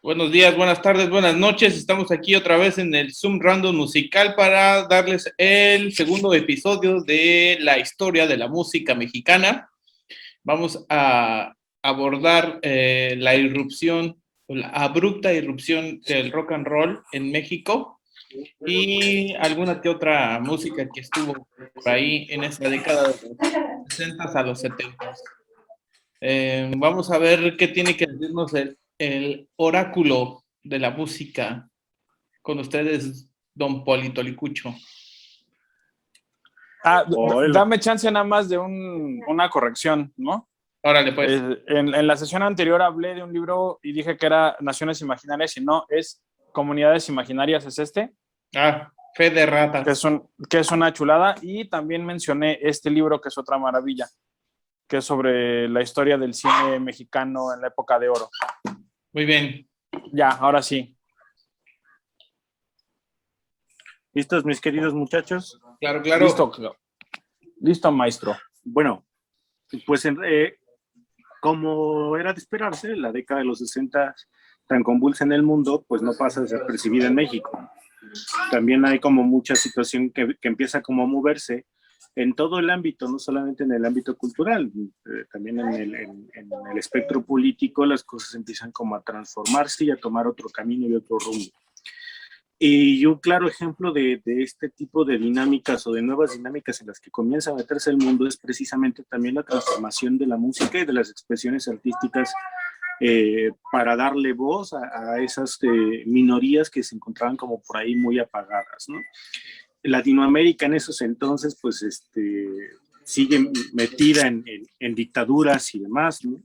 Buenos días, buenas tardes, buenas noches. Estamos aquí otra vez en el Zoom Random Musical para darles el segundo episodio de la historia de la música mexicana. Vamos a abordar la irrupción, la abrupta irrupción del rock and roll en México y alguna que otra música que estuvo por ahí en esa década de los 60 a los 70. Vamos a ver qué tiene que decirnos el oráculo de la música con ustedes, don Polito Licucho. Dame chance nada más de una corrección, ¿no? Órale, pues. En la sesión anterior hablé de un libro y dije que era Naciones Imaginarias y no, es Comunidades Imaginarias, ¿es este? Fe de ratas. Que es una chulada, y también mencioné este libro que es otra maravilla, que es sobre la historia del cine mexicano en la época de oro. Muy bien. Ya, ahora sí. ¿Listos, mis queridos muchachos? Claro. Listo, maestro. Bueno, pues como era de esperarse, la década de los 60, tan convulsa en el mundo, pues no pasa desapercibida en México. También hay como mucha situación que empieza como a moverse en todo el ámbito, no solamente en el ámbito cultural, también en el espectro político las cosas empiezan como a transformarse y a tomar otro camino y otro rumbo. Y un claro ejemplo de este tipo de dinámicas o de nuevas dinámicas en las que comienza a meterse el mundo es precisamente también la transformación de la música y de las expresiones artísticas para darle voz a esas minorías que se encontraban como por ahí muy apagadas, ¿no? Latinoamérica en esos entonces pues sigue metida en dictaduras y demás, ¿no?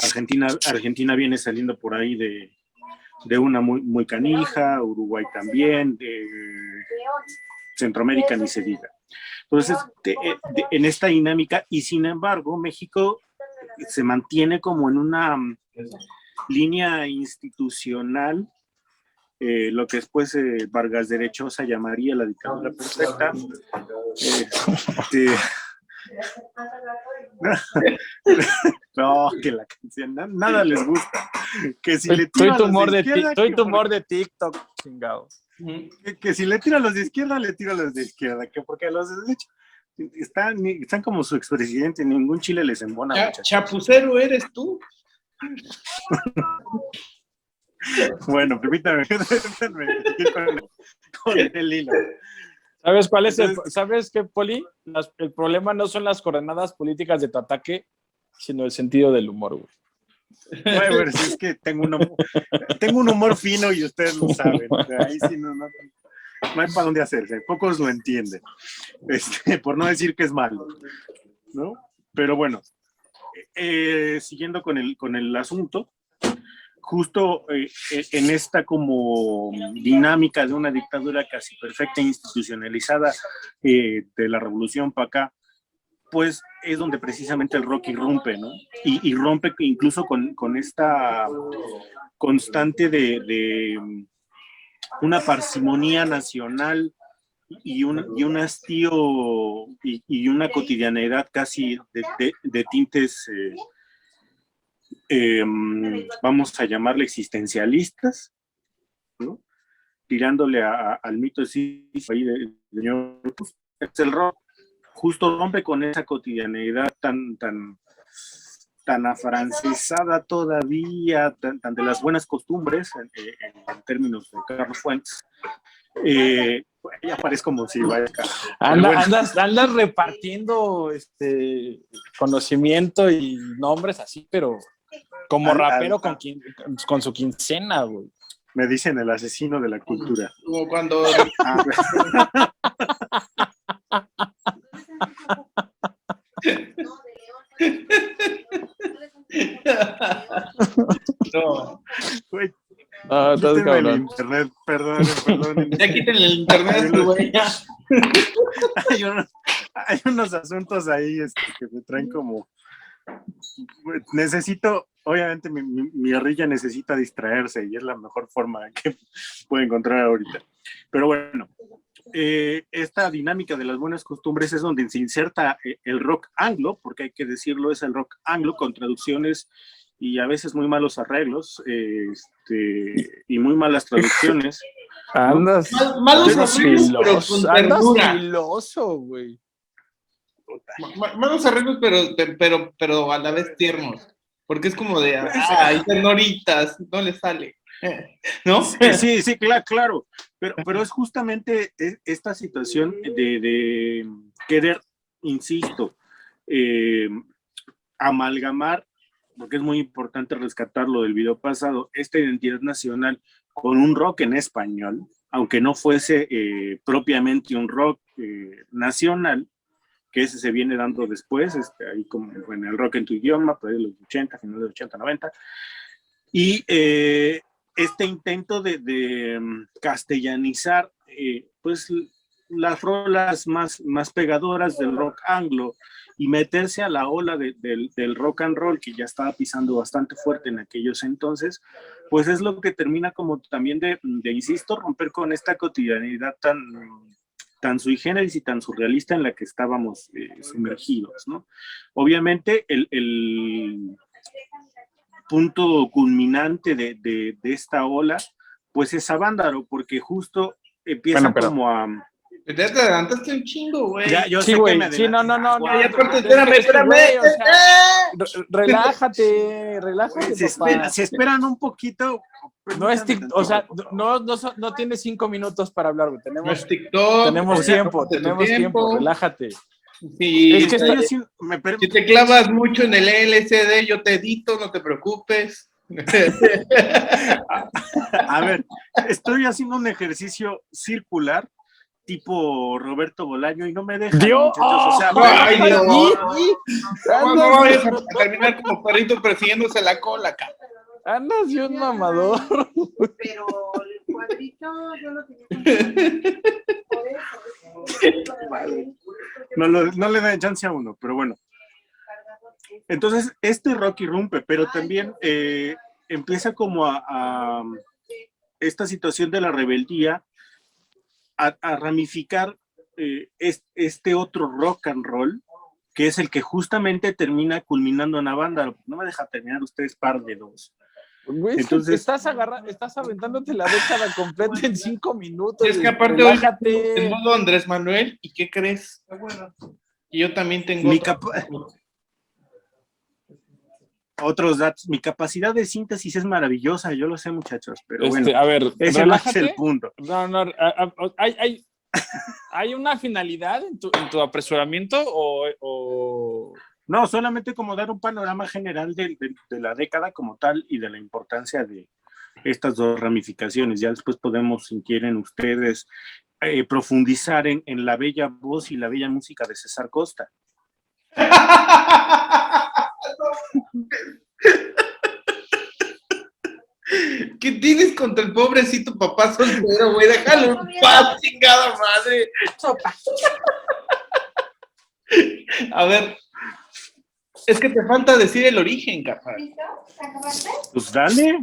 Argentina viene saliendo por ahí de una muy canija, Uruguay también, Centroamérica ni se diga. Entonces, en esta dinámica, y sin embargo, México se mantiene como en una línea institucional, lo que después Vargas de Llosa llamaría la dictadura perfecta. No, que la canción nada les gusta. Que si le tiro a los de izquierda, tumor de TikTok, chingado. Que si le tiro a los de izquierda, le tiro a los de izquierda, que porque a los de derecha están como su expresidente, ningún chile les embona. ¿Chapucero eres tú? Bueno, permítame con el hilo. ¿Sabes cuál es ¿Sabes qué, Poli? El problema no son las coordenadas políticas de tu ataque, sino el sentido del humor, güey. Bueno, es que tengo un humor fino y ustedes lo saben. Ahí sí no hay para dónde hacerse. Pocos lo entienden. Por no decir que es malo, ¿no? Pero bueno, siguiendo con el asunto, justo en esta como dinámica de una dictadura casi perfecta e institucionalizada de la revolución para acá, pues es donde precisamente el rock irrumpe, ¿no? Y rompe incluso con esta constante de una parsimonía nacional y un hastío y una cotidianeidad casi de tintes vamos a llamarle existencialistas, ¿no? Tirándole al mito ahí del señor, pues, es el rock, justo rompe con esa cotidianeidad tan afrancesada todavía, tan de las buenas costumbres, en términos de Carlos Fuentes. Ya parece como si vaya andas repartiendo conocimiento y nombres así, pero como rapero con su quincena, güey. Me dicen el asesino de la cultura. Como cuando... No. Güey. Estás cabrón. Internet, perdón. Ya quítenle el internet, güey. Hay unos asuntos ahí que me traen como... Necesito, obviamente mi ardilla necesita distraerse y es la mejor forma que puedo encontrar ahorita. Pero bueno, esta dinámica de las buenas costumbres es donde se inserta el rock anglo, porque hay que decirlo, es el rock anglo con traducciones y a veces muy malos arreglos, y muy malas traducciones. Andas Malos arreglos, pero con andas ternura. filoso, güey. Malos arreglos, pero a la vez tiernos. Porque es como de, hay ternuritas, no le sale. ¿No? Sí, claro. Pero es justamente esta situación de querer, insisto, amalgamar, porque es muy importante rescatar lo del video pasado, esta identidad nacional con un rock en español, aunque no fuese propiamente un rock nacional, que ese se viene dando después, ahí como en el rock en tu idioma, por ahí de los 80, finales de 80, 90, y este intento de castellanizar, pues, las rolas más pegadoras del rock anglo y meterse a la ola del rock and roll, que ya estaba pisando bastante fuerte en aquellos entonces, pues es lo que termina como también de insisto, romper con esta cotidianidad tan sui generis y tan surrealista en la que estábamos sumergidos, ¿no? Obviamente el punto culminante de esta ola, pues es Avándaro, porque justo empieza como a... Te adelantaste un chingo, güey. Ya, yo Sí, sé güey, que me sí, no. Ay, aparte, espérame. Güey, o sea, relájate, papá. Si esperan un poquito... No es o sea, no tienes 5 minutos para hablar, güey. No es TikTok. Tenemos tiempo, relájate. Sí, es que si te clavas mucho en el LCD, yo te edito, no te preocupes. A ver, estoy haciendo un ejercicio circular tipo Roberto Bolaño y no me dejan, Dios, muchachos. O sea, ay, Dios. No vayas a terminar como perrito persiguiéndose la cola, cabrón. Andas y un mamador. Pero el cuadrito yo lo tenía. no le dan chance a uno, pero bueno. Entonces, este rock irrumpe, pero también empieza como a esta situación de la rebeldía a ramificar este otro rock and roll, que es el que justamente termina culminando en Avándaro. No me deja terminar ustedes par de dos. Güey, entonces, estás aventándote la década completa en 5 minutos. Es que aparte hoy en modo Andrés Manuel, ¿y qué crees? Y yo también tengo otros datos. Mi capacidad de síntesis es maravillosa, yo lo sé, muchachos, pero bueno, a ver, ese no es el punto. No, ¿hay una finalidad en tu apresuramiento o...? No, solamente como dar un panorama general de la década como tal y de la importancia de estas dos ramificaciones. Ya después podemos, si quieren ustedes, profundizar en la bella voz y la bella música de César Costa. ¿Qué tienes contra el pobrecito papá soltero, güey? Déjalo en paz, chingada madre. A ver, es que te falta decir el origen, carnal. Pues dale.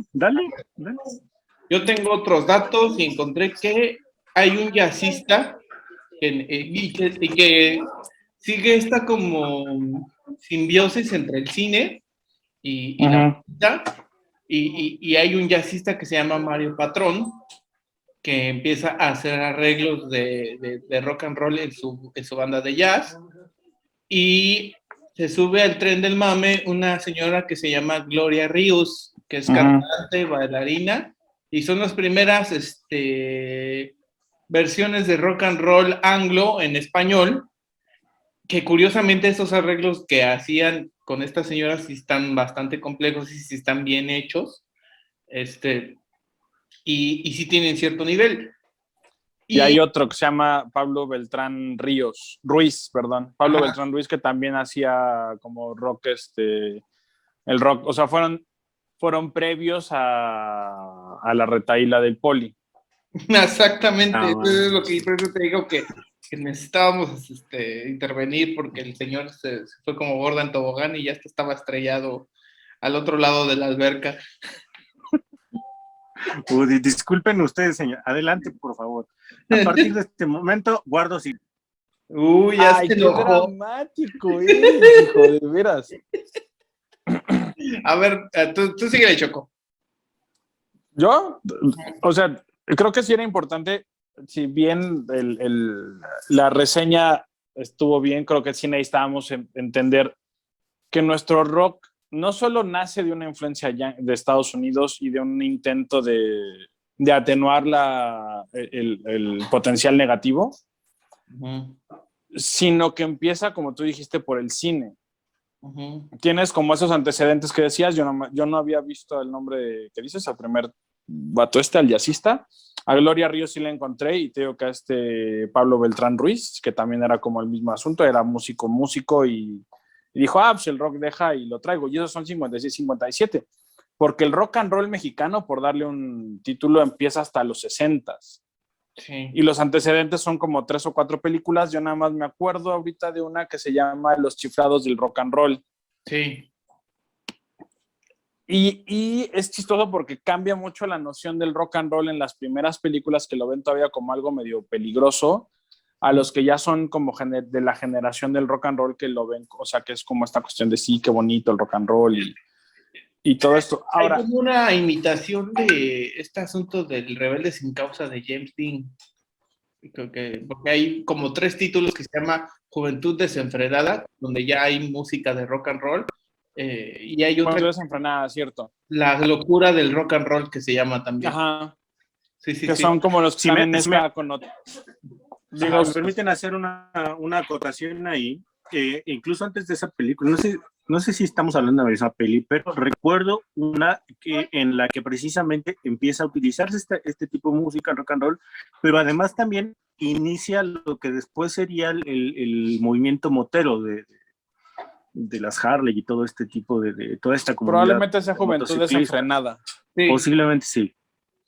Yo tengo otros datos y encontré que hay un jazzista y que sigue esta como simbiosis entre el cine y la música. Y hay un jazzista que se llama Mario Patrón, que empieza a hacer arreglos de rock and roll en su banda de jazz. Y se sube al tren del mame una señora que se llama Gloria Ríos, que es cantante, bailarina, y son las primeras versiones de rock and roll anglo en español, que curiosamente esos arreglos que hacían con estas señoras sí están bastante complejos y sí están bien hechos, y sí tienen cierto nivel. Y hay otro que se llama Pablo Beltrán Ruiz, Pablo Beltrán Ruiz, que también hacía como rock, el rock, o sea, fueron previos a la retahíla del Poli. Exactamente, eso es lo que por eso te digo que necesitábamos intervenir porque el señor se fue como gorda en tobogán y ya estaba estrellado al otro lado de la alberca. Disculpen ustedes, señor. Adelante, por favor. A partir de este momento, guardo sin... Uy, ya Ay, se qué enojó. dramático eres, hijo, de veras. A ver, tú síguele, Choco. Yo, o sea, creo que sí era importante, si bien la reseña estuvo bien, creo que sí necesitábamos entender que nuestro rock no solo nace de una influencia de Estados Unidos y de un intento de atenuar el potencial negativo, sino que empieza, como tú dijiste, por el cine. Tienes como esos antecedentes que decías, yo no había visto el nombre que dices, al primer vato al jazzista. A Gloria Ríos sí la encontré y te digo que a Pablo Beltrán Ruiz, que también era como el mismo asunto, era músico y dijo, pues el rock deja y lo traigo. Y esos son 56, 57. Porque el rock and roll mexicano, por darle un título, empieza hasta los 60s. Sí. Y los antecedentes son como 3 o 4 películas. Yo nada más me acuerdo ahorita de una que se llama Los Chiflados del Rock and Roll. Sí. Y es chistoso porque cambia mucho la noción del rock and roll en las primeras películas, que lo ven todavía como algo medio peligroso, a los que ya son como de la generación del rock and roll, que lo ven, o sea, que es como esta cuestión de sí, qué bonito el rock and roll y todo esto. Ahora, hay como una imitación de este asunto del Rebelde sin Causa de James Dean. Creo que, porque hay como 3 títulos que se llama Juventud Desenfrenada, donde ya hay música de rock and roll. Y hay otra. Desenfrenada, cierto. La locura del rock and roll, que se llama también. Ajá. Sí, que son como los que están en esta Digo, me permiten hacer una acotación ahí. Incluso antes de esa película, no sé si estamos hablando de esa peli, pero recuerdo una en la que precisamente empieza a utilizarse este tipo de música, rock and roll, pero además también inicia lo que después sería el movimiento motero de las Harley y todo este tipo de toda esta comunidad. Probablemente sea Juventud Desenfrenada. Sí. Posiblemente sí.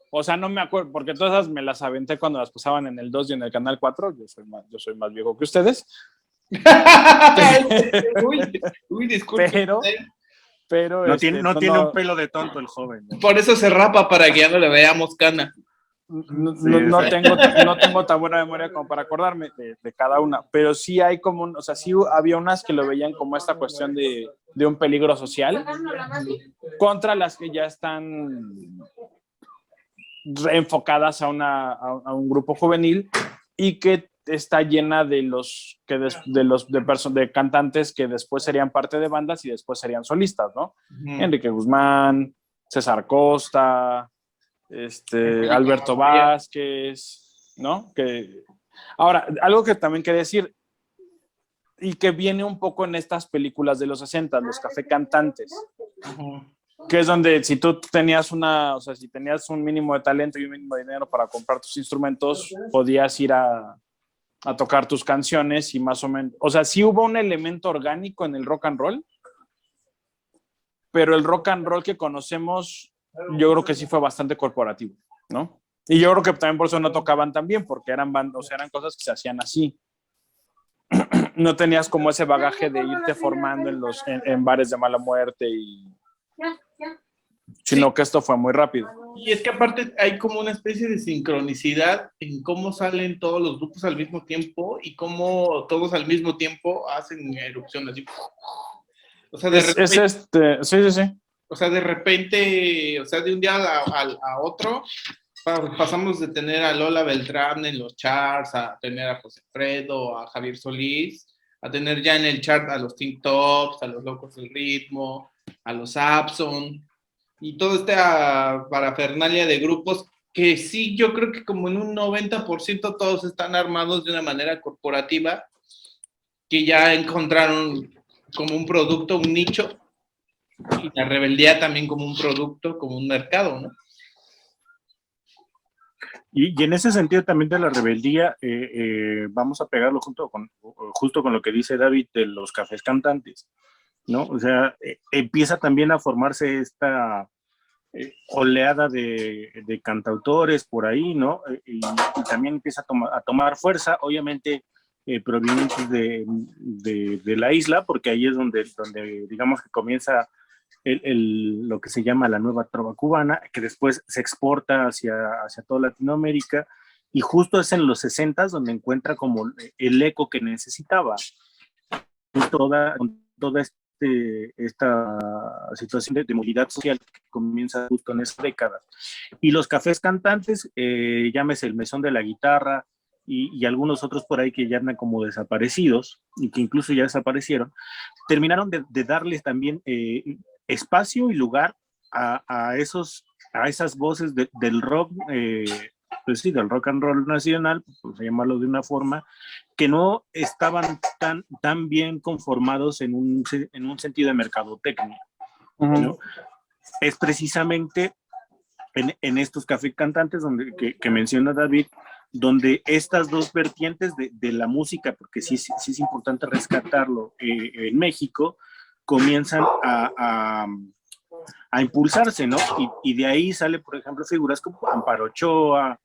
O sea, no me acuerdo, porque todas esas me las aventé cuando las pasaban en el 2 y en el canal 4. Yo soy más viejo que ustedes. Uy, disculpe. Pero no tiene un pelo de tonto el joven, ¿no? Por eso se rapa, para que ya no le veamos cana. No tengo tan buena memoria como para acordarme de cada una, pero sí hay como o sea, sí había unas que lo veían como esta cuestión de un peligro social contra las que ya están enfocadas a un grupo juvenil y que está llena de cantantes que después serían parte de bandas y después serían solistas, ¿no? Enrique Guzmán, César Costa, Alberto Vázquez, ¿no? Ahora, algo que también quería decir y que viene un poco en estas películas de los 60, los café cantantes, que es donde si tú tenías si tenías un mínimo de talento y un mínimo de dinero para comprar tus instrumentos, podías ir a tocar tus canciones y más o menos, o sea, sí hubo un elemento orgánico en el rock and roll, pero el rock and roll que conocemos yo creo que sí fue bastante corporativo, ¿no? Y yo creo que también por eso no tocaban tan bien, porque eran cosas que se hacían así. No tenías como ese bagaje de irte formando en bares de mala muerte sino que esto fue muy rápido. Y es que aparte hay como una especie de sincronicidad en cómo salen todos los grupos al mismo tiempo y cómo todos al mismo tiempo hacen erupción así. O sea, de repente, sí. O sea, de repente, o sea, de un día a otro, pasamos de tener a Lola Beltrán en los charts, a tener a José Alfredo, a Javier Solís, a tener ya en el chart a los Teen Tops, a los Locos del Ritmo, a los Abson, y toda esta parafernalia de grupos que sí, yo creo que como en un 90% todos están armados de una manera corporativa, que ya encontraron como un producto, un nicho, y la rebeldía también como un producto, como un mercado, ¿no? Y en ese sentido también de la rebeldía, vamos a pegarlo justo con lo que dice David de los cafés cantantes, ¿no? O sea, empieza también a formarse esta oleada de cantautores por ahí, ¿no? Y también empieza a tomar fuerza, obviamente provenientes de la isla, porque ahí es donde digamos que comienza lo que se llama la nueva trova cubana, que después se exporta hacia toda Latinoamérica, y justo es en los 60s donde encuentra como el eco que necesitaba, toda esta situación de movilidad social que comienza justo en esa década. Y los cafés cantantes, llámese el Mesón de la Guitarra y algunos otros por ahí que ya andan como desaparecidos y que incluso ya desaparecieron, terminaron de darles también espacio y lugar a esas voces del rock, pues sí, del rock and roll nacional, por llamarlo de una forma, que no estaban tan bien conformados en un sentido de mercadotecnia, ¿no? Es precisamente en estos cafés cantantes que menciona David, donde estas dos vertientes de la música, porque sí es importante rescatarlo, en México, comienzan a impulsarse, ¿no? Y de ahí sale, por ejemplo, figuras como Amparo Ochoa,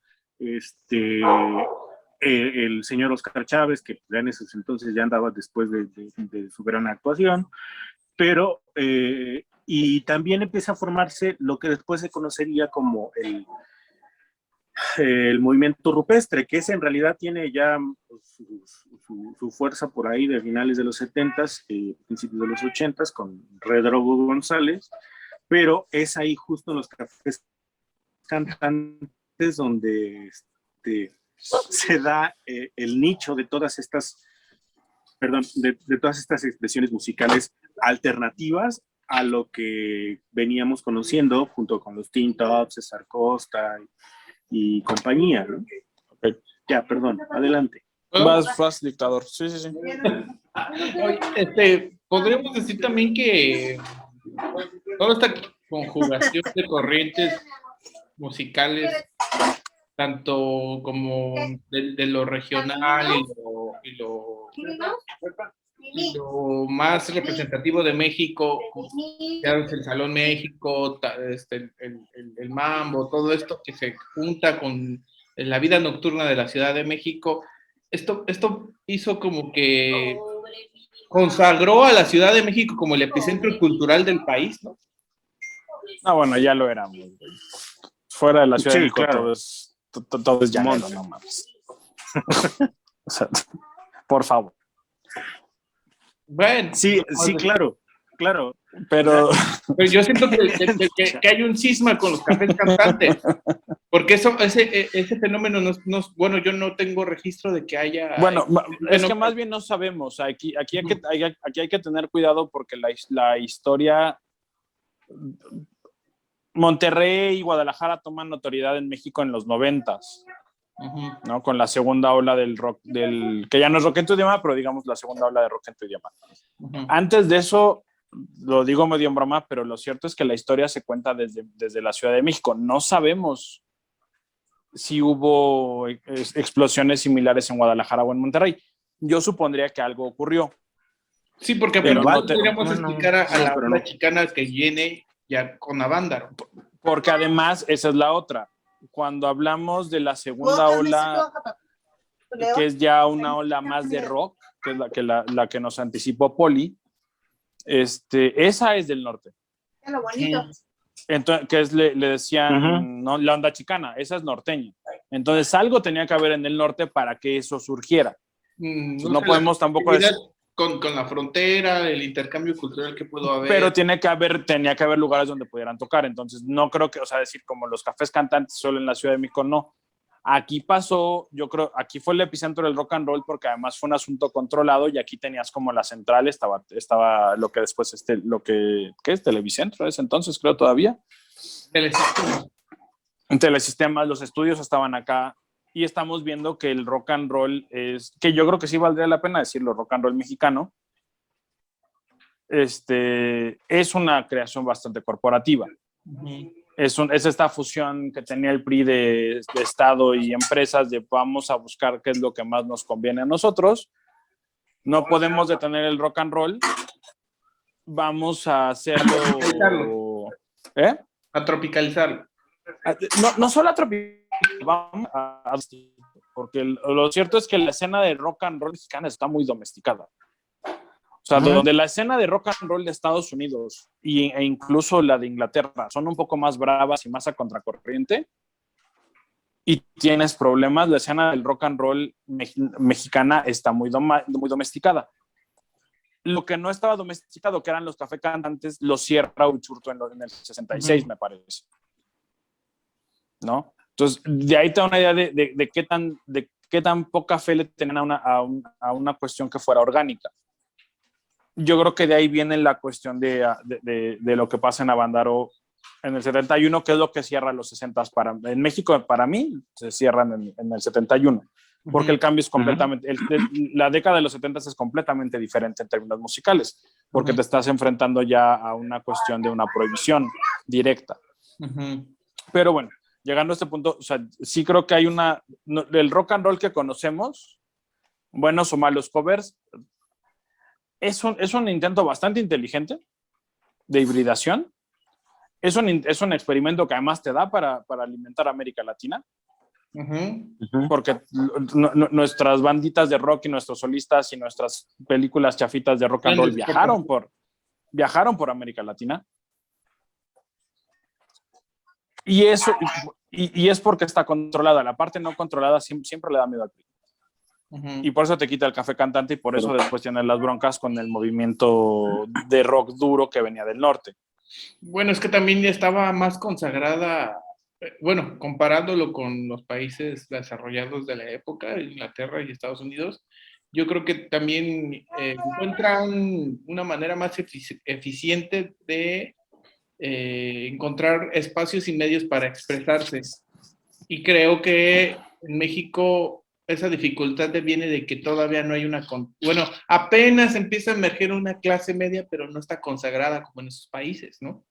el señor Oscar Chávez, que ya en esos entonces ya andaba después de su gran actuación, pero y también empieza a formarse lo que después se conocería como el movimiento rupestre, que ese en realidad tiene ya su fuerza por ahí de finales de los 70s, principios de los 80s, con Redrogo González, pero es ahí justo en los cafés cantantes donde se da el nicho de todas estas, de todas estas expresiones musicales alternativas a lo que veníamos conociendo junto con los Teen Tops, César Costa y compañía, ¿no? Okay. Ya, perdón, adelante. Vas, dictador. Sí. Podríamos decir también que toda esta conjugación de corrientes musicales, tanto como de lo regional y lo más representativo de México, ya es el Salón México, el mambo, todo esto que se junta con la vida nocturna de la Ciudad de México, esto hizo como que consagró a la Ciudad de México como el epicentro cultural del país, ¿no? Bueno, ya lo era. Fuera de la Ciudad de México, claro. todo es llanero, no mames. O sea, por favor. Bueno. Sí, claro. Pero yo siento que hay un cisma con los cafés cantantes, porque ese fenómeno bueno, yo no tengo registro de que haya... Bueno, es que más bien no sabemos. Aquí hay que tener cuidado porque la historia... Monterrey y Guadalajara toman notoriedad en México en los 90s, ¿no? Con la segunda ola del rock, que ya no es rock en tu idioma, pero digamos la segunda ola de rock en tu idioma. Antes de eso, lo digo medio en broma, pero lo cierto es que la historia se cuenta desde la Ciudad de México. No sabemos si hubo explosiones similares en Guadalajara o en Monterrey. Yo supondría que algo ocurrió. Sí, porque pero no podríamos explicar a la ola chicana que viene ya con la banda. Porque además, esa es la otra. Cuando hablamos de la segunda ola, que es ya una ola más de rock, que es la que nos anticipó Poli, esa es del norte. Entonces, le decían, ¿no? La onda chicana, esa es norteña. Entonces, algo tenía que haber en el norte para que eso surgiera. No podemos tampoco decir... Con la frontera, el intercambio cultural que pudo haber. Pero tenía que haber lugares donde pudieran tocar. Entonces, no creo que, decir como los cafés cantantes solo en la Ciudad de México, no. Aquí pasó, yo creo, aquí fue el epicentro del rock and roll porque además fue un asunto controlado y aquí tenías como la central, estaba lo que después, ¿qué es? Televicentro, es entonces, creo todavía. Telesistemas, los estudios estaban acá. Y estamos viendo que el rock and roll que yo creo que sí valdría la pena decirlo, rock and roll mexicano, es una creación bastante corporativa. Es esta fusión que tenía el PRI de Estado y empresas de vamos a buscar qué es lo que más nos conviene a nosotros. No podemos detener el rock and roll. Vamos a hacerlo... A tropicalizarlo. No solo a tropicalizarlo. Vamos a porque lo cierto es que la escena de rock and roll mexicana está muy domesticada. O sea, donde la escena de rock and roll de Estados Unidos e incluso la de Inglaterra son un poco más bravas y más a contracorriente y tienes problemas, la escena del rock and roll mexicana está muy domesticada. Lo que no estaba domesticado, que eran los café cantantes, lo cierra Uchurto en el 66, me parece. ¿No? Entonces, de ahí te da una idea de qué tan poca fe le tenían a una cuestión que fuera orgánica. Yo creo que de ahí viene la cuestión de lo que pasa en Avándaro en el 71, que es lo que cierra los 60 en México, para mí, se cierran en el 71, porque el cambio es completamente, la década de los 70 es completamente diferente en términos musicales, porque te estás enfrentando ya a una cuestión de una prohibición directa. Pero bueno, llegando a este punto, o sea, sí creo que hay el rock and roll que conocemos, buenos o malos covers, es un intento bastante inteligente de hibridación. Es un experimento que además te da para alimentar a América Latina. Porque nuestras banditas de rock y nuestros solistas y nuestras películas chafitas de rock and roll viajaron por América Latina. Y eso y es porque está controlada. La parte no controlada siempre le da miedo al PRI. Y por eso te quita el café cantante y por eso después tienes las broncas con el movimiento de rock duro que venía del norte. Bueno, es que también ya estaba más consagrada, bueno, comparándolo con los países desarrollados de la época, Inglaterra y Estados Unidos, yo creo que también encuentran una manera más eficiente de encontrar espacios y medios para expresarse. Y creo que en México esa dificultad viene de que todavía no hay bueno, apenas empieza a emerger una clase media, pero no está consagrada como en esos países, ¿no?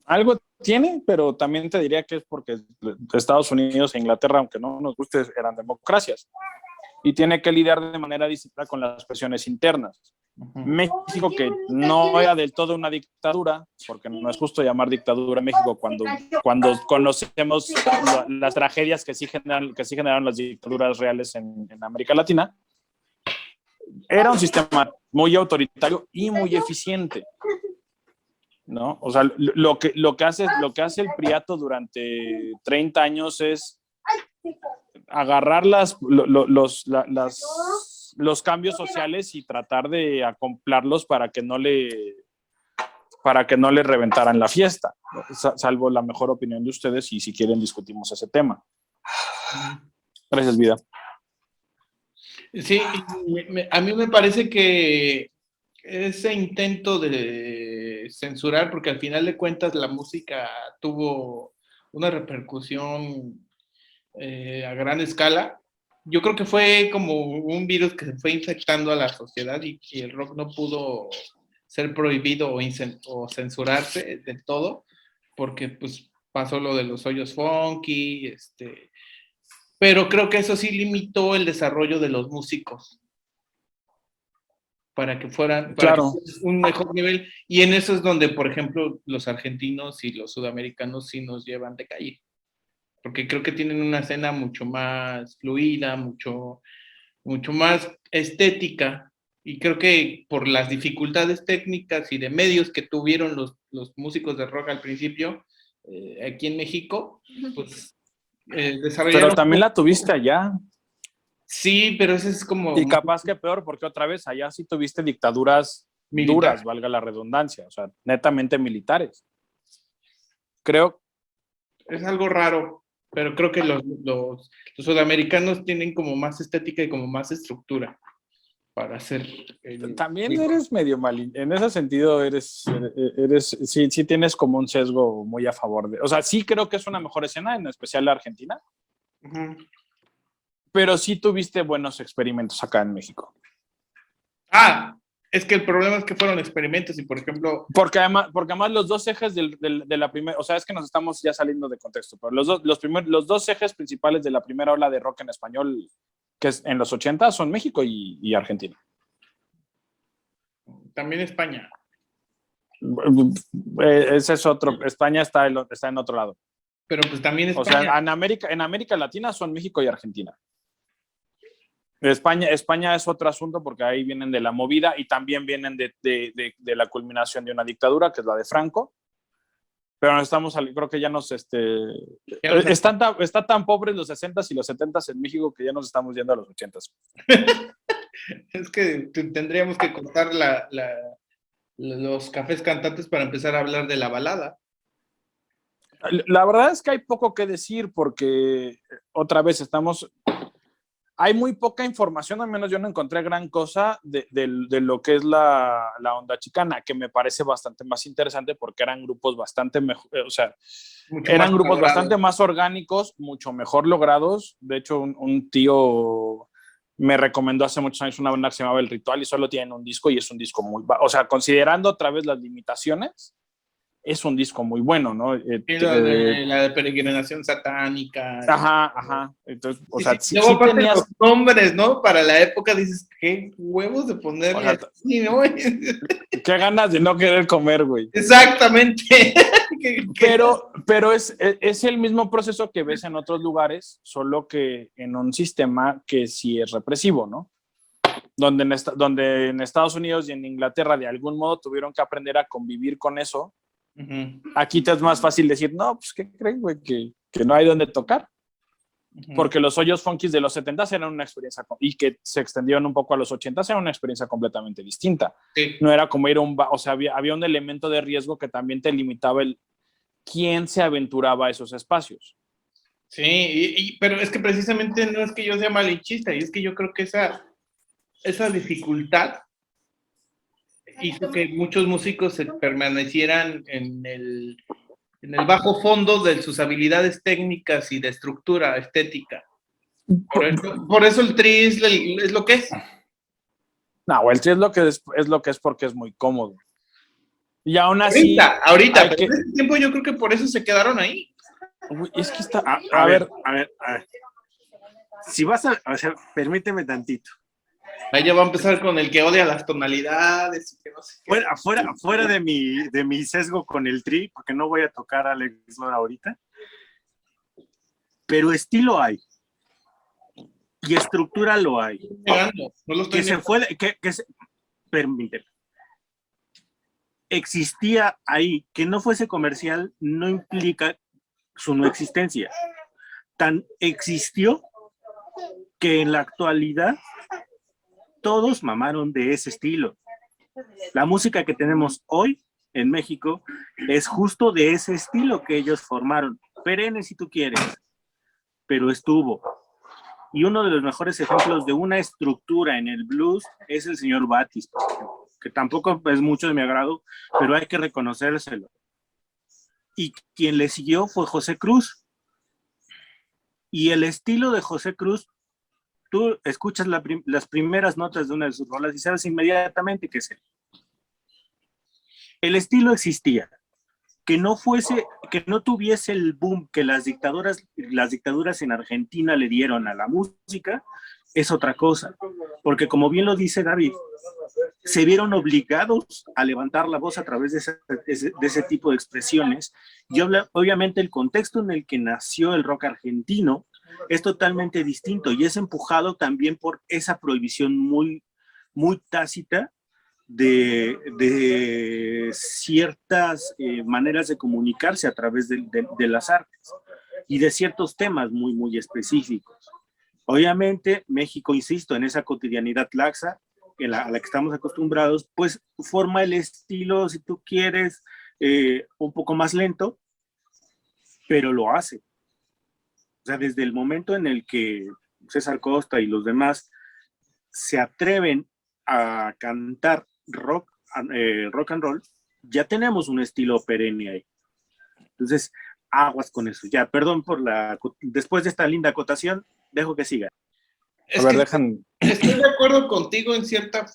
Algo tiene, pero también te diría que es porque Estados Unidos e Inglaterra, aunque no nos guste, eran democracias. Y tiene que lidiar de manera distinta con las presiones internas. México, que no era del todo una dictadura, porque no es justo llamar dictadura a México cuando conocemos las tragedias que sí generaron las dictaduras reales en América Latina, era un sistema muy autoritario y muy eficiente, ¿no? O sea, lo que hace el Priato durante 30 años es agarrar los cambios sociales y tratar de acoplarlos para que no le reventaran la fiesta, salvo la mejor opinión de ustedes, y si quieren discutimos ese tema. Gracias, Vida. Sí, a mí me parece que ese intento de censurar, porque al final de cuentas la música tuvo una repercusión a gran escala. Yo creo que fue como un virus que se fue infectando a la sociedad y el rock no pudo ser prohibido o censurarse del todo, porque pues pasó lo de los hoyos funky, pero creo que eso sí limitó el desarrollo de los músicos para que fueran un mejor nivel, y en eso es donde, por ejemplo, los argentinos y los sudamericanos sí nos llevan de calle, porque creo que tienen una escena mucho más fluida, mucho más estética, y creo que por las dificultades técnicas y de medios que tuvieron los músicos de rock al principio, aquí en México, pues desarrollaron... Pero también la tuviste allá. Sí, pero eso es como... Y capaz que peor, porque otra vez allá sí tuviste dictaduras duras, valga la redundancia, o sea, netamente militares. Creo... Es algo raro, pero creo que los sudamericanos tienen como más estética y como más estructura para hacer... También eres medio mal, en ese sentido sí tienes como un sesgo muy a favor de... O sea, sí creo que es una mejor escena, en especial la Argentina, pero sí tuviste buenos experimentos acá en México. Es que el problema es que fueron experimentos y, por ejemplo... Porque además los dos ejes de la primera... O sea, es que nos estamos ya saliendo de contexto, pero los dos ejes principales de la primera ola de rock en español, que es en los 80, son México y Argentina. También España. Ese es otro... España está en otro lado. Pero pues también España... O sea, en América Latina son México y Argentina. España es otro asunto porque ahí vienen de la movida y también vienen de la culminación de una dictadura, que es la de Franco. Pero creo que ya está tan pobres los 60s y los 70s en México que ya nos estamos yendo a los 80s. Es que tendríamos que cortar los cafés cantantes para empezar a hablar de la balada. La verdad es que hay poco que decir porque otra vez hay muy poca información, al menos yo no encontré gran cosa de lo que es la onda chicana, que me parece bastante más interesante porque eran grupos bastante mejor, o sea, Mucho eran más grupos elaborado. bastante más orgánicos, mucho mejor logrados. De hecho, un tío me recomendó hace muchos años una banda que se llamaba El Ritual y solo tienen un disco y es un disco o sea, considerando otra vez las limitaciones, es un disco muy bueno, ¿no? Y la de peregrinación satánica. Ajá. Entonces, o sea, sí luego aparte tenías... los nombres, ¿no? Para la época dices, qué huevos de ponerle O sea, así, ¿no? qué ganas de no querer comer, güey. Exactamente. Pero es el mismo proceso que ves en otros lugares, solo que en un sistema que sí es represivo, ¿no? Donde en Estados Unidos y en Inglaterra de algún modo tuvieron que aprender a convivir con eso. Uh-huh. Aquí te es más fácil decir, no, pues, ¿qué creen, güey? Que no hay donde tocar. Uh-huh. Porque los hoyos funkis de los 70 eran una experiencia, y que se extendieron un poco a los 80 era una experiencia completamente distinta. Sí. No era como ir a o sea, había un elemento de riesgo que también te limitaba quién se aventuraba a esos espacios. Sí, pero es que precisamente no es que yo sea malinchista, y es que yo creo que esa dificultad hizo que muchos músicos se permanecieran en el bajo fondo de sus habilidades técnicas y de estructura estética. Por eso el tri es lo que es. No, el tri es lo que es porque es muy cómodo. Y aún así... Ahorita, pero en ese tiempo yo creo que por eso se quedaron ahí. Es que está... A ver. Si vas o sea, permíteme tantito. Ahí ya va a empezar con el que odia las tonalidades y que no sé qué. Fuera de mi sesgo con el tri, porque no voy a tocar a Alex Lora ahorita, pero estilo hay. Y estructura lo hay. No lo estoy permíteme. Existía ahí. Que no fuese comercial no implica su no existencia. Tan existió que en la actualidad todos mamaron de ese estilo. La música que tenemos hoy en México es justo de ese estilo que ellos formaron. Perenne si tú quieres, pero estuvo. Y uno de los mejores ejemplos de una estructura en el blues es el señor Batis, que tampoco es mucho de mi agrado, pero hay que reconocérselo. Y quien le siguió fue José Cruz. Y el estilo de José Cruz, tú escuchas las primeras notas de una de sus rolas y sabes inmediatamente qué es él. El estilo existía. Que no tuviese el boom que las dictaduras en Argentina le dieron a la música, es otra cosa. Porque como bien lo dice David, se vieron obligados a levantar la voz a través de ese tipo de expresiones. Y obviamente el contexto en el que nació el rock argentino es totalmente distinto y es empujado también por esa prohibición muy, muy tácita de ciertas maneras de comunicarse a través de las artes y de ciertos temas muy, muy específicos. Obviamente, México, insisto, en esa cotidianidad laxa a la que estamos acostumbrados, pues forma el estilo, si tú quieres, un poco más lento, pero lo hace. O sea, desde el momento en el que César Costa y los demás se atreven a cantar rock and roll, ya tenemos un estilo perenne ahí. Entonces, aguas con eso. Ya, perdón después de esta linda acotación, dejo que siga. Estoy de acuerdo contigo en cierta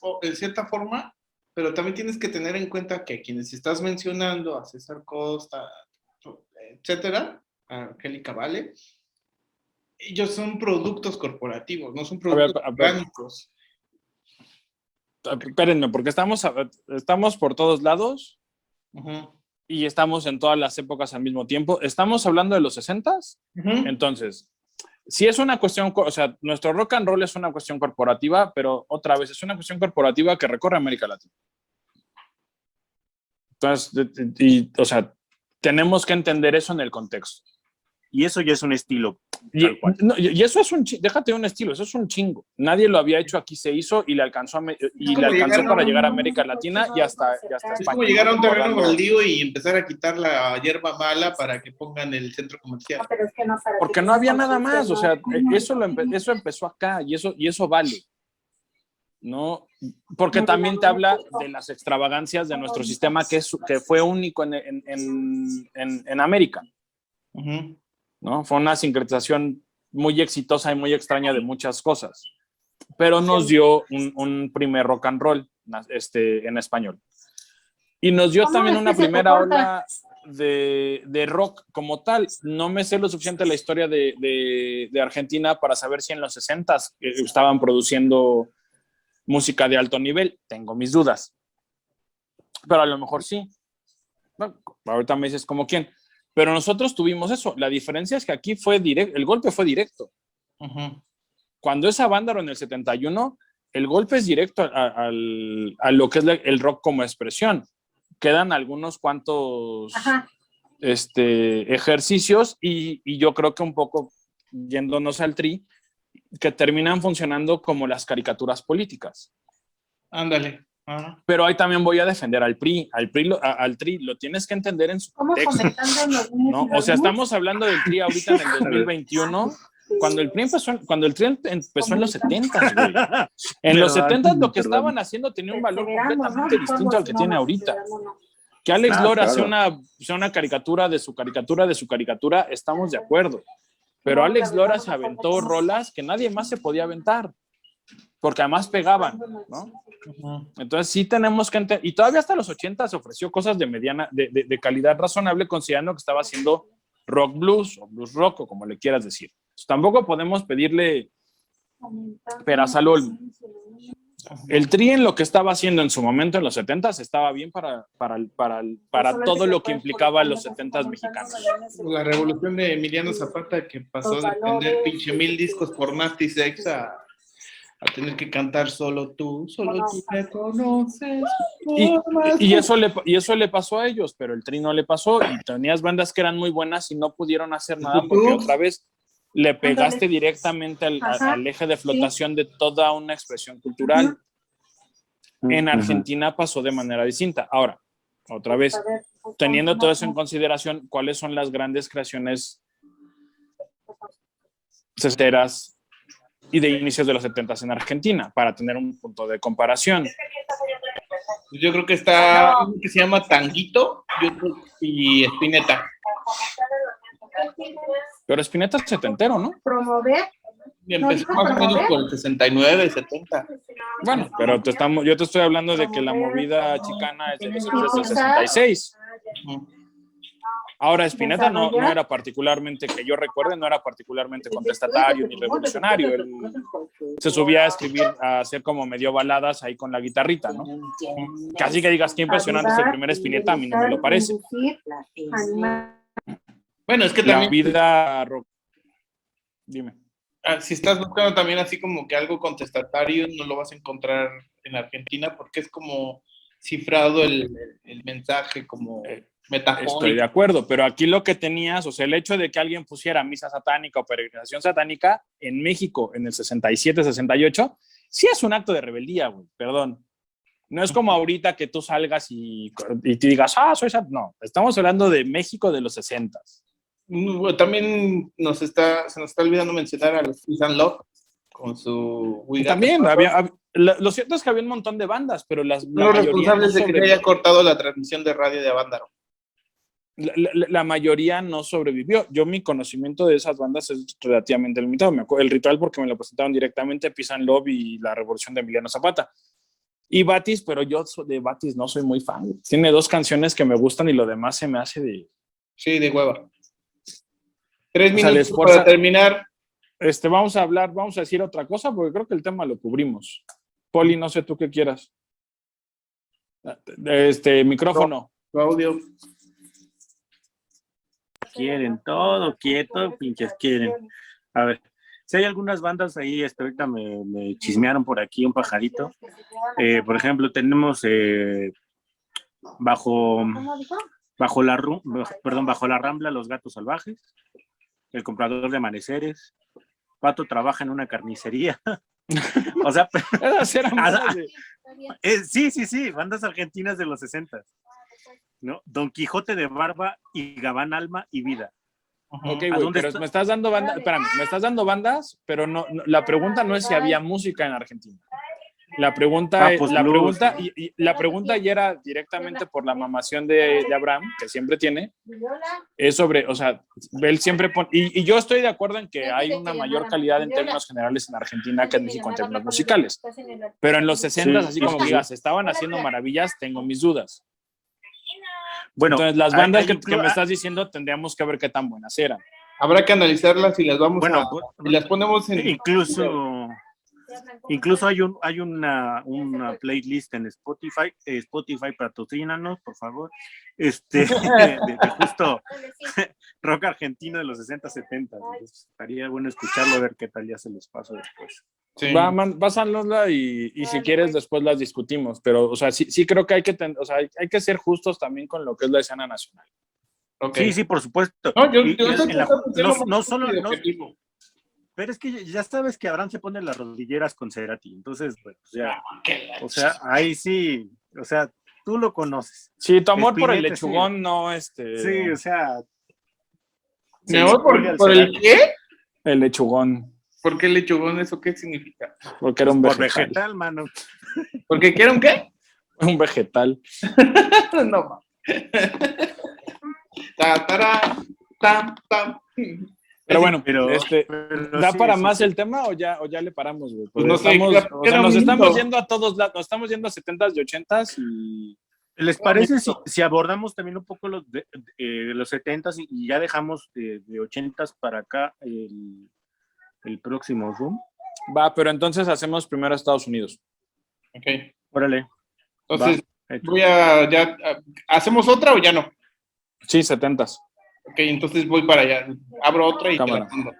forma, pero también tienes que tener en cuenta que quienes estás mencionando, a César Costa, etcétera, a Angélica Vale, ellos son productos corporativos, no son productos orgánicos. Espérenme, porque estamos por todos lados y estamos en todas las épocas al mismo tiempo. Estamos hablando de los 60s, entonces, si es una cuestión, o sea, nuestro rock and roll es una cuestión corporativa, pero otra vez es una cuestión corporativa que recorre América Latina. Entonces, o sea, tenemos que entender eso en el contexto. Y eso ya es un estilo. Tal cual. Y eso es déjate de un estilo, eso es un chingo. Nadie lo había hecho, aquí se hizo y le alcanzó, para llegar a América Latina y hasta España. Es como llegar a un terreno baldío y empezar a quitar la hierba mala para que pongan el centro comercial. Porque no había nada más, o sea, eso empezó acá y eso vale. ¿No? Porque también te habla de las extravagancias de nuestro sistema que fue único en América. ¿No? Fue una sincretización muy exitosa y muy extraña de muchas cosas, pero nos dio un primer rock and roll en español. Y nos dio también una primera ola de rock como tal. No me sé lo suficiente la historia de Argentina para saber si en los 60s estaban produciendo música de alto nivel. Tengo mis dudas, pero a lo mejor sí. Bueno, ahorita me dices como quién. Pero nosotros tuvimos eso. La diferencia es que aquí fue directo, el golpe fue directo. Cuando es Avándaro en el 71, el golpe es directo a lo que es el rock como expresión. Quedan algunos cuantos ejercicios y yo creo que un poco yéndonos al Tri, que terminan funcionando como las caricaturas políticas. Ándale. Pero ahí también voy a defender al PRI. Al Tri lo tienes que entender en su contexto, ¿no? O sea, estamos hablando del Tri ahorita en el 2021, cuando el Tri empezó en los 70, güey. En los 70 lo que estaban haciendo tenía un valor completamente distinto al que tiene ahorita. Que Alex Lora sea una caricatura de su caricatura, estamos de acuerdo. Pero Alex Lora se aventó rolas que nadie más se podía aventar, porque además pegaban, ¿no? Entonces sí tenemos que entender, y todavía hasta los 80 se ofreció cosas de calidad razonable, considerando que estaba haciendo rock blues o blues rock o como le quieras decir. Entonces, tampoco podemos pedirle peras al olmo. El Tri en lo que estaba haciendo en su momento en los 70s estaba bien para todo lo que implicaba los 70s mexicanos. La revolución de Emiliano Zapata, que pasó de vender pinche 1000 discos por Nasty Sex a tener que cantar solo tú me conoces. Y eso le pasó a ellos, pero el Tri no le pasó y tenías bandas que eran muy buenas y no pudieron hacer nada porque otra vez le pegaste directamente al eje de flotación de toda una expresión cultural. En Argentina pasó de manera distinta. Ahora, otra vez, teniendo todo eso en consideración, ¿cuáles son las grandes creaciones sesenteras y de inicios de los 70s en Argentina? Para tener un punto de comparación. Yo creo que está uno que se llama Tanguito y Spinetta. Pero Spinetta es setentero, ¿no? Promover. Y empezó más o menos por el 69, 70. Bueno, pero yo te estoy hablando de que la movida chicana es desde el 66. Ahora, Spinetta no era particularmente, que yo recuerde, no era particularmente contestatario ni revolucionario. Él se subía a escribir, a hacer como medio baladas ahí con la guitarrita, ¿no? Casi que digas, qué impresionante es el primer Spinetta, a mí no me lo parece. Bueno, es que La también... vida rock. Dime. Si estás buscando también así como que algo contestatario, no lo vas a encontrar en Argentina porque es como cifrado el mensaje como metafórico. Estoy de acuerdo, pero aquí lo que tenías, o sea, el hecho de que alguien pusiera misa satánica o peregrinación satánica en México en el 67, 68, sí es un acto de rebeldía, güey, perdón. No es como ahorita que tú salgas y te digas, soy satánico. No, estamos hablando de México de los 60s. También se nos está olvidando mencionar a los Peace and Love con su... También, lo cierto es que había un montón de bandas, pero los responsables de que se haya cortado la transmisión de radio de Avándaro. La mayoría no sobrevivió. Mi conocimiento de esas bandas es relativamente limitado. Me acuerdo el Ritual porque me lo presentaron directamente, Peace and Love y La Revolución de Emiliano Zapata. Y Batis, pero yo de Batis no soy muy fan. Tiene 2 canciones que me gustan y lo demás se me hace de... Sí, de hueva. 3 minutos para terminar. Vamos a decir otra cosa porque creo que el tema lo cubrimos. Poli, no sé tú qué quieras. Micrófono. Tu audio. Quieren todo quieto, pinches quieren. A ver, si hay algunas bandas ahí, ahorita me chismearon por aquí un pajarito. Por ejemplo, tenemos bajo la Rambla, Los Gatos Salvajes. El comprador de amaneceres. Pato trabaja en una carnicería. O sea, Esas eran bandas de- sí, bandas argentinas de los 60, ¿no? Don Quijote de Barba y Gabán Alma y Vida. Ok, ¿A güey, dónde pero está? me estás dando bandas, espérame, me estás dando bandas, pero la pregunta no es si había música en Argentina. La pregunta, Pues la blues, pregunta, ¿no? y la pregunta ya era directamente por la mamación de Abraham, que siempre tiene, es sobre, o sea, él siempre pone, y yo estoy de acuerdo en que hay una mayor calidad en términos generales en Argentina que en México en términos musicales, pero en los 60, Sí, así como sí. digas, estaban haciendo maravillas, tengo mis dudas. Bueno, Entonces, las bandas hay que me estás diciendo tendríamos que ver qué tan buenas eran. Habrá que analizarlas y las vamos bueno, y las ponemos en... incluso hay una playlist en Spotify, Spotify patrocínanos, por favor, de justo rock argentino de los 60, 70. Entonces, estaría bueno escucharlo, a ver qué tal ya se los paso después. Sí. Pásanosla y si quieres después las discutimos, pero, o sea, sí creo que o sea, hay que ser justos también con lo que es la escena nacional. Okay. Sí, por supuesto. No, yo No solo, pero es que ya sabes que Abraham se pone las rodilleras con Cerati, entonces, pues ya, o sea, ahí sí, o sea, tú lo conoces. Sí, tu amor por el Spinetta, lechugón sí. no, Sí, o sea. ¿Me voy por el qué? El lechugón, ¿Por qué lechugón? ¿Eso qué significa? porque era un Por vegetal. vegetal, mano. ¿Porque qué era un qué? Un vegetal. No. Ta, tara, tam, tam. Pero bueno, Pero ¿da sí, para sí, más sí. el tema o ya le paramos, güey? Pues no sé, estamos, era o sea, un nos estamos himno. yendo a todos lados, nos estamos yendo a 70s y 80s y... ¿Les parece si abordamos también un poco los de los 70s y ya dejamos de 80s para acá el próximo Zoom? Va, pero entonces hacemos primero Estados Unidos. Ok. Órale. Entonces, Va, hecho. ¿hacemos otra o ya no? Sí, 70s. Ok, entonces voy para allá. Abro otra y te Cámara. la mando.